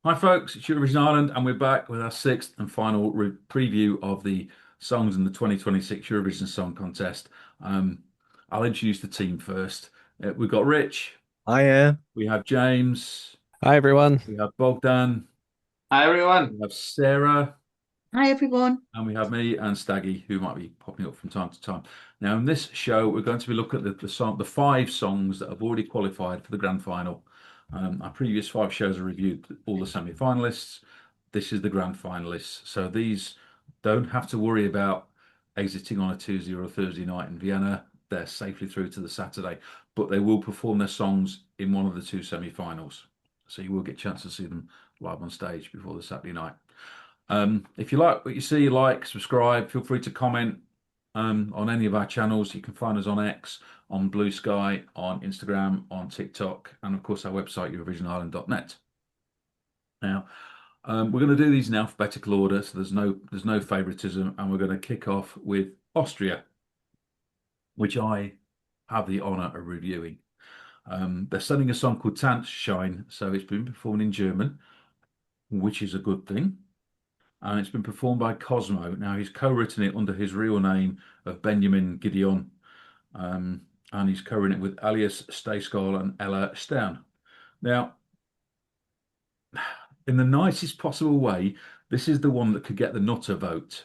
Hi, folks. It's Eurovision Ireland, and we're back with our sixth and final preview of the songs in the 2026 Eurovision Song Contest. Um, I'll introduce the team first. We've got Rich, Hiya. we have James, Hi everyone. we have Bogdan, Hi everyone. we have Sarah, Hi everyone. and we have me and Staggy, who might be popping up from time to time. Now, in this show, we're going to be looking at the five songs that have already qualified for the grand final. Our previous five shows have reviewed all the semi-finalists. This is the grand finalists. So these don't have to worry about exiting on a Tuesday or a Thursday night in Vienna. They're safely through to the Saturday, but they will perform their songs in one of the two semi-finals. So you will get a chance to see them live on stage before the Saturday night. If you like what you see, like, subscribe, feel free to comment on any of our channels. You can find us on X, on Blue Sky, on Instagram, on TikTok, and of course our website, eurovisionisland.net. Now, we're going to do these in alphabetical order, so there's no favoritism, and we're going to kick off with Austria, which I have the honour of reviewing. They're sending a song called Tanzschein, so it's been performed in German, which is a good thing. And it's been performed by Cosmo. Now, he's co-written it under his real name of Benjamin Gideon, and he's co-written it with Alias Stayskal and Ella Stern. Now, in the nicest possible way, this is the one that could get the Nutter vote.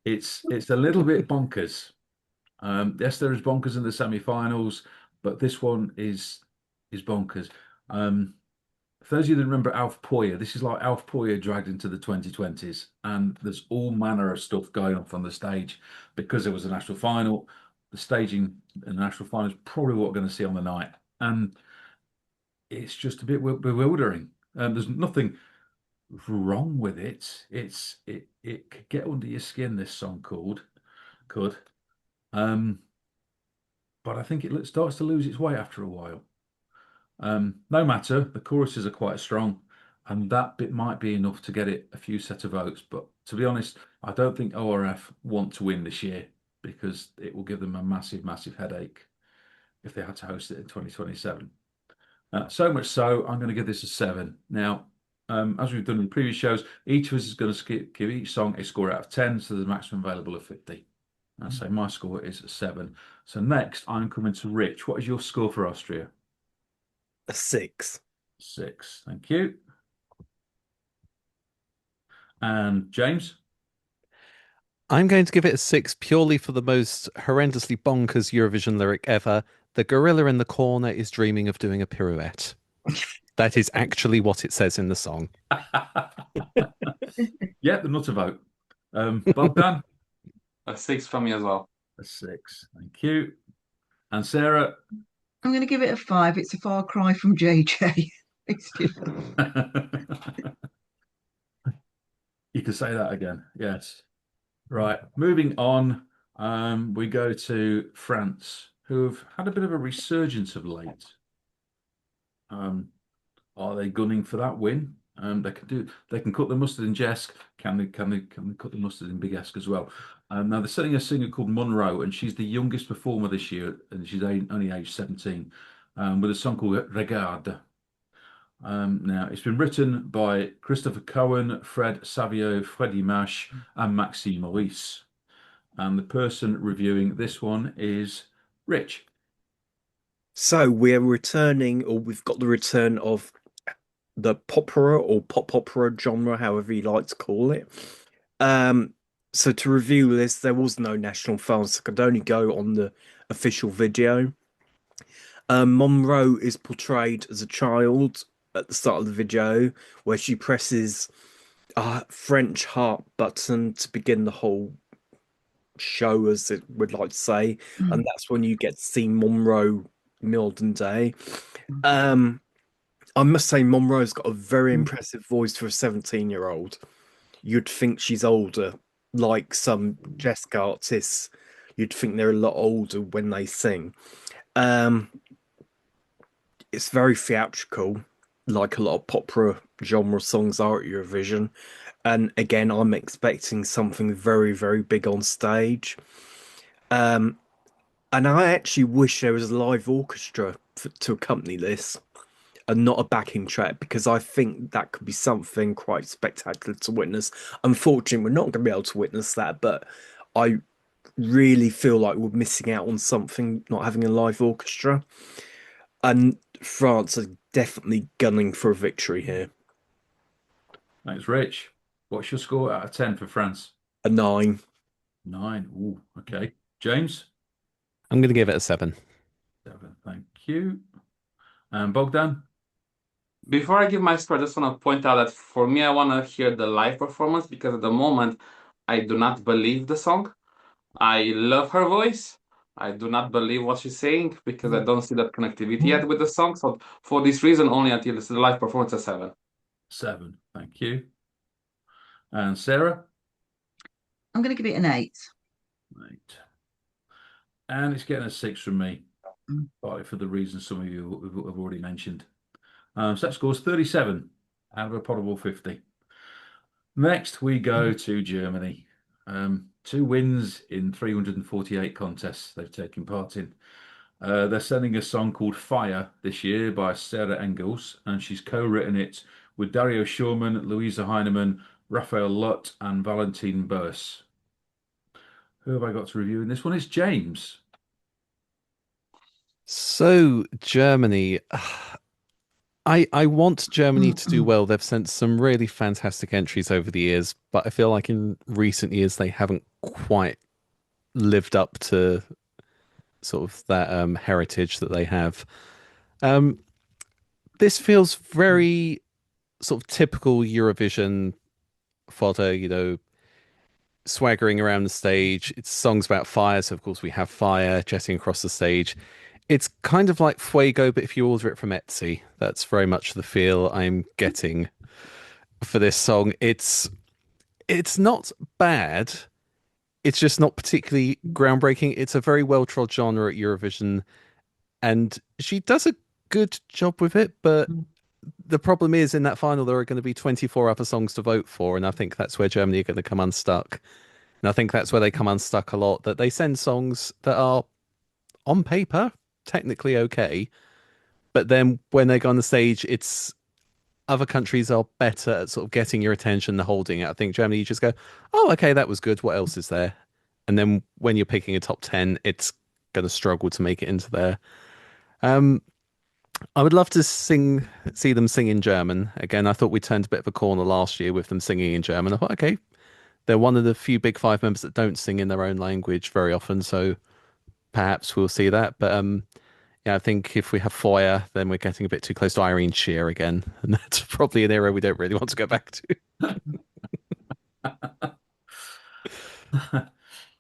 It's a little bit bonkers. Yes, there is bonkers in the semi-finals, but this one is bonkers. For those of you that remember Alf Poyer, this is like Alf Poyer dragged into the 2020s, and there's all manner of stuff going off on the stage because there was a national final. The staging in the national final is probably what we're going to see on the night, and it's just a bit bewildering. There's nothing wrong with it. It could get under your skin. This song could, um, but I think it starts to lose its way after a while. No matter, the choruses are quite strong, and that bit might be enough to get it a few set of votes. But to be honest, I don't think ORF want to win this year because it will give them a massive, massive headache if they had to host it in 2027. So much so, I'm going to give this a 7. Now, as we've done in previous shows, each of us is going to give each song a score out of 10, so the maximum available of 50. So my score is a 7. So next, I'm coming to Rich. What is your score for Austria? A 6. 6. Thank you. And James? I'm going to give it a 6 purely for the most horrendously bonkers Eurovision lyric ever. The gorilla in the corner is dreaming of doing a pirouette. That is actually what it says in the song. Yeah, the nutter vote. Bogdan? A 6 from me as well. A 6. Thank you. And Sarah? I'm going to give it a 5. It's a far cry from JJ. It's just, You can say that again. Yes. Right. Moving on, we go to France, who've had a bit of a resurgence of late. Are they gunning for that win? They can cut the mustard in Jesk. Can they cut the mustard in Big Esk as well? Now they're setting a singer called Monroe, and she's the youngest performer this year, and she's only aged 17, with a song called Regarde. Now it's been written by Christopher Cohen, Fred Savio, Freddie Mash, and Maxime Maurice. And the person reviewing this one is Rich. So we're returning, or we've got the return of the popera or pop opera genre, however you like to call it. Um, so to review this, there was no national final, so I could only go on the official video. Monroe is portrayed as a child at the start of the video, where she presses a French heart button to begin the whole show, as it would like to say, and that's when you get to see Monroe modern day. I must say, Monroe's got a very impressive voice for a 17-year-old. You'd think she's older, like some Jessica artists. You'd think they're a lot older when they sing. Um, it's very theatrical, like a lot of opera genre songs are at Eurovision. And again, I'm expecting something very, very big on stage. Um, and I actually wish there was a live orchestra to accompany this. and not a backing track, because I think that could be something quite spectacular to witness. Unfortunately, we're not going to be able to witness that, but I really feel like we're missing out on something not having a live orchestra. And France are definitely gunning for a victory here. Thanks, Rich. What's your score out of 10 for France? A 9. 9. Ooh, okay. James? I'm going to give it a 7. 7. Thank you. And Bogdan? Before I give my score, I just want to point out that for me, I want to hear the live performance because at the moment, I do not believe the song. I love her voice. I do not believe what she's saying because I don't see that connectivity yet with the song. So for this reason, only until the live performance, a 7. 7. Thank you. And Sarah? I'm going to give it an 8. 8. And it's getting a 6 from me, Mm. partly for the reasons some of you have already mentioned. So that scores 37 out of a potable 50. Next, we go to Germany. 2 wins in 348 contests they've taken part in. They're sending a song called Fire this year by Sarah Engels, and she's co-written it with Dario Schurman, Louisa Heinemann, Raphael Lutt, and Valentin Burse. Who have I got to review in this one? It's James. So, Germany. I want Germany to do well. They've sent some really fantastic entries over the years, but I feel like in recent years they haven't quite lived up to sort of that heritage that they have. Um, this feels very sort of typical Eurovision fodder, swaggering around the stage. It's songs about fire, so of course we have fire jetting across the stage. It's kind of like Fuego, but if you order it from Etsy, that's very much the feel I'm getting for this song. It's not bad. It's just not particularly groundbreaking. It's a very well-trod genre at Eurovision, and she does a good job with it, but the problem is in that final there are going to be 24 other songs to vote for, and I think that's where Germany are going to come unstuck. And I think that's where they come unstuck a lot, that they send songs that are on paper technically okay, but then when they go on the stage, it's other countries are better at sort of getting your attention than holding it. I think Germany, you just go, oh, okay, that was good. What else is there? And then when you're picking a top 10, it's going to struggle to make it into there. Um, I would love to see them sing in German. Again, I thought we turned a bit of a corner last year with them singing in German. I thought, okay, they're one of the few Big Five members that don't sing in their own language very often, so perhaps we'll see that. But yeah, I think if we have Foyer, then we're getting a bit too close to Irene Shear again, and that's probably an era we don't really want to go back to.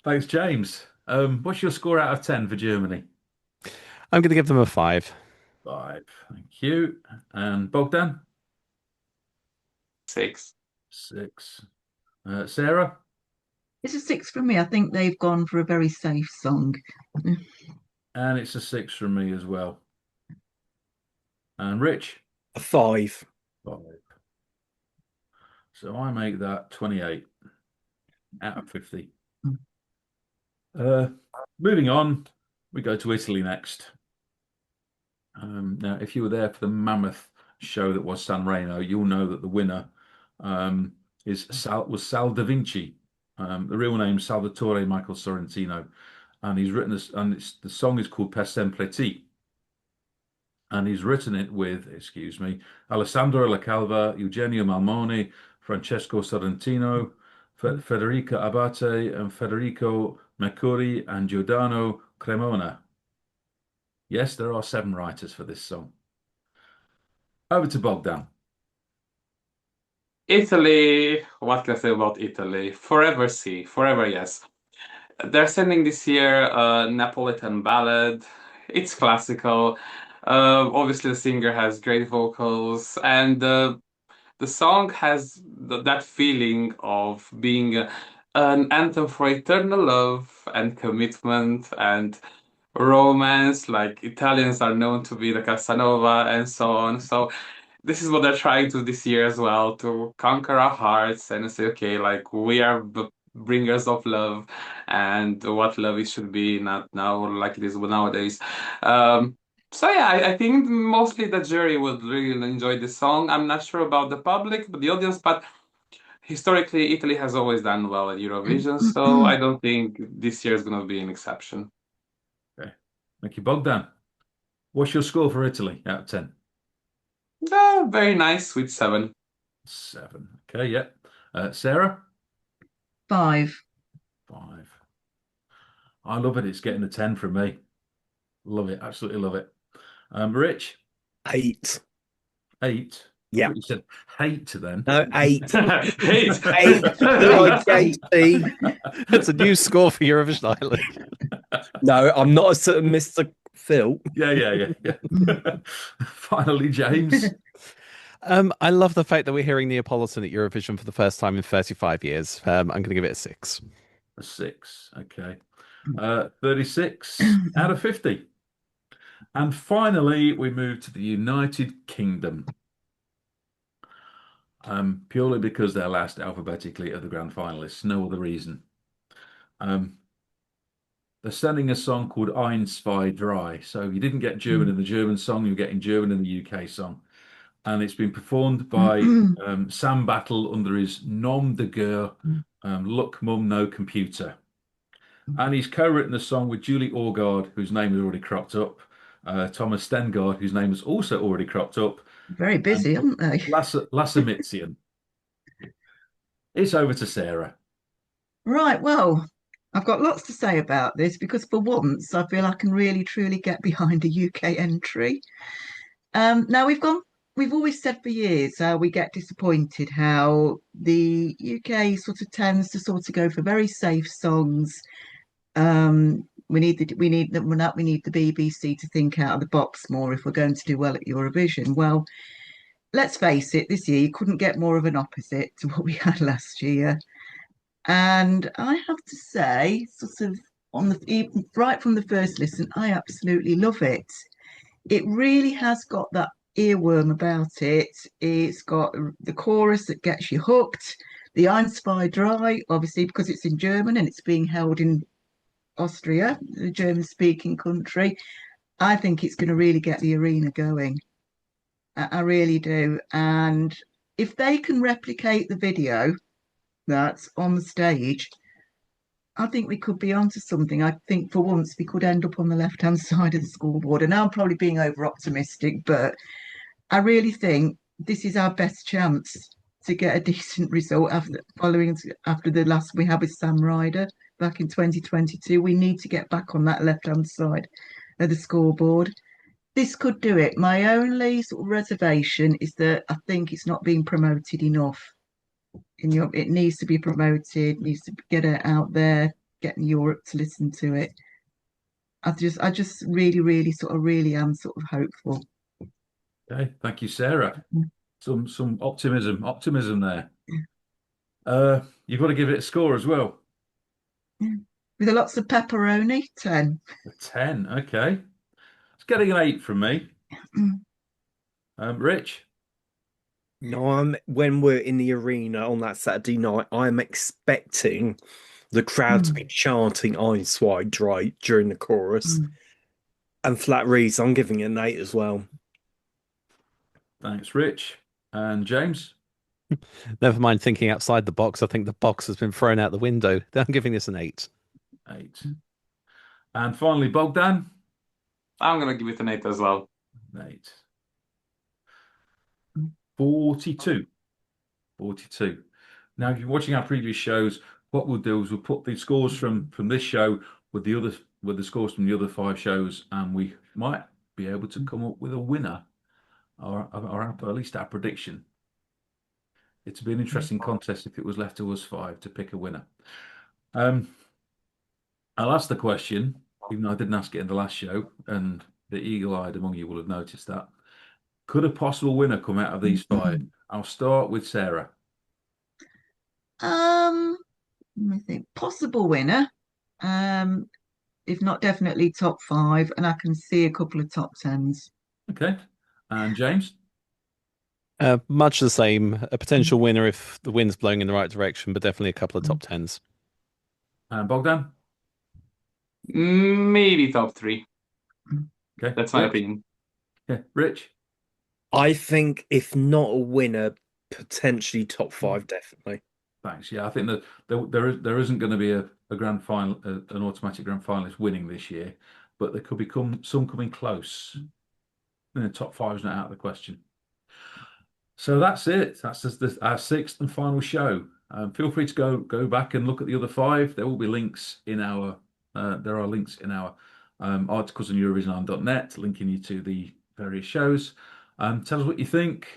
Thanks, James. What's your score out of 10 for Germany? I'm going to give them a 5. 5. Thank you. And Bogdan? 6. 6. Sarah? It's a 6 from me. I think they've gone for a very safe song. And it's a 6 from me as well. And Rich? A 5. 5. So I make that 28 out of 50. Moving on, we go to Italy next. Now, if you were there for the mammoth show that was Sanremo, you'll know that the winner was Sal Da Vinci. The real name is Salvatore Michael Sorrentino, and he's written this, and the song is called Per Sempre Ti. And he's written it with, excuse me, Alessandro La Calva, Eugenio Malmoni, Francesco Sorrentino, Federica Abate, and Federico Mercuri, and Giordano Cremona. Yes, there are 7 writers for this song. Over to Bogdan. Italy, what can I say about Italy? Forever see, forever yes. They're sending this year a Neapolitan ballad. It's classical. Obviously, the singer has great vocals, and the song has that feeling of being an anthem for eternal love and commitment and romance, like Italians are known to be the Casanova and so on. So this is what they're trying to this year as well, to conquer our hearts and say, okay, like we are the bringers of love and what love it should be, not now like it is nowadays. Um, So yeah, I think mostly the jury would really enjoy this song. I'm not sure about the public, but the audience, but historically, Italy has always done well at Eurovision, so I don't think this year is going to be an exception. Okay. Thank you, Bogdan. What's your score for Italy out of 10? Very nice with 7. 7. Okay, yeah. Sarah? 5. 5. I love it. It's getting a 10 from me. Love it. Absolutely love it. Rich? 8. 8. Yeah. You said hate then. No, 8. Hate. 8. Like JT. That's a new score for Eurovision Ireland. No, I'm not a certain Mr. Phil. Yeah. Finally, James. I love the fact that we're hearing Neapolitan at Eurovision for the first time in 35 years. I'm going to give it a 6. A 6. Okay. 36 out of 50. And finally, we move to the United Kingdom. Purely because they're last alphabetically of the grand finalists, no other reason. They're sending a song called Ein, Zwei, Drei. So you didn't get German in the German song, you're getting German in the UK song. And it's been performed by Sam Battle under his Nom de Guerre, Look Mum No Computer. And he's co-written the song with Julie Orgard, whose name has already cropped up, Thomas Stengard, whose name has also already cropped up. Very busy, aren't they? Lasse Mitzian. It's over to Sarah. Right, well, I've got lots to say about this because for once I feel I can really truly get behind a UK entry. Now we've always said for years how we get disappointed how the UK sort of tends to sort of go for very safe songs. We need the BBC to think out of the box more if we're going to do well at Eurovision. Well, let's face it, this year you couldn't get more of an opposite to what we had last year. And I have to say, sort of right from the first listen, I absolutely love it. It really has got that earworm about it. It's got the chorus that gets you hooked. The Ein, Zwei, Drei, obviously because it's in German and it's being held in Austria, the German-speaking country. I think it's going to really get the arena going. I really do. And if they can replicate the video that's on the stage, I think we could be onto something. I think for once we could end up on the left-hand side of the scoreboard. And now I'm probably being over optimistic, but I really think this is our best chance to get a decent result after the last we had with Sam Ryder back in 2022. We need to get back on that left-hand side of the scoreboard. This could do it. My only sort of reservation is that I think it's not being promoted enough. It needs to be promoted, needs to get it out there, getting Europe to listen to it. I just really am sort of hopeful. Okay, thank you, Sarah. Some optimism there. You've got to give it a score as well. With lots of pepperoni, 10. A 10, okay. It's getting an 8 from me. Rich? No, when we're in the arena on that Saturday night, I'm expecting the crowd to be chanting Ein, Zwei, Drei during the chorus. And for that reason, I'm giving it an 8 as well. Thanks, Rich. And James? Never mind thinking outside the box. I think the box has been thrown out the window. I'm giving this an 8. 8. And finally, Bogdan? I'm going to give it an 8 as well. 8. 42. Now, if you're watching our previous shows, what we'll do is we'll put the scores from this show with the scores from the other 5 shows, and we might be able to come up with a winner, or at least our prediction. It'd be an interesting contest if it was left to us 5 to pick a winner. I'll ask the question, even though I didn't ask it in the last show, and the eagle-eyed among you will have noticed that. Could a possible winner come out of these 5? I'll start with Sarah. Let me think. Possible winner. If not definitely top 5, and I can see a couple of top 10s. Okay. And James? Much the same. A potential winner if the wind's blowing in the right direction, but definitely a couple of top 10s. And Bogdan? Maybe top 3. Okay, That's my Rich? opinion. Yeah, Rich. I think if not a winner, potentially top five, definitely. Thanks. Yeah, I think that there isn't going to be a grand final, an automatic grand finalist winning this year, but there could become some coming close. And the top five is not out of the question. So that's it. That's just our sixth and final show. Feel free to go back and look at the other five. There will be links in our there are links in our articles on EurovisionIreland.net linking you to the various shows. Tell us what you think.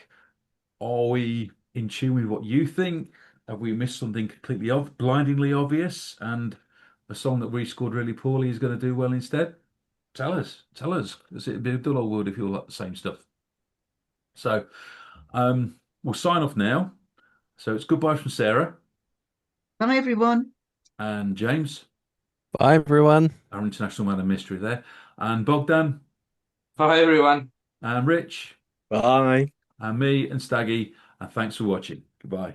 Are we in tune with what you think? Have we missed something completely blindingly obvious? And a song that we scored really poorly is going to do well instead? Tell us. Tell us. Because it'd be a dull old world if you all like the same stuff. So we'll sign off now. So it's goodbye from Sarah Bye, everyone. and James, Bye, everyone. our international man of mystery there, and Bogdan Bye, everyone. and Rich Bye. and me and Staggy. And thanks for watching. Goodbye.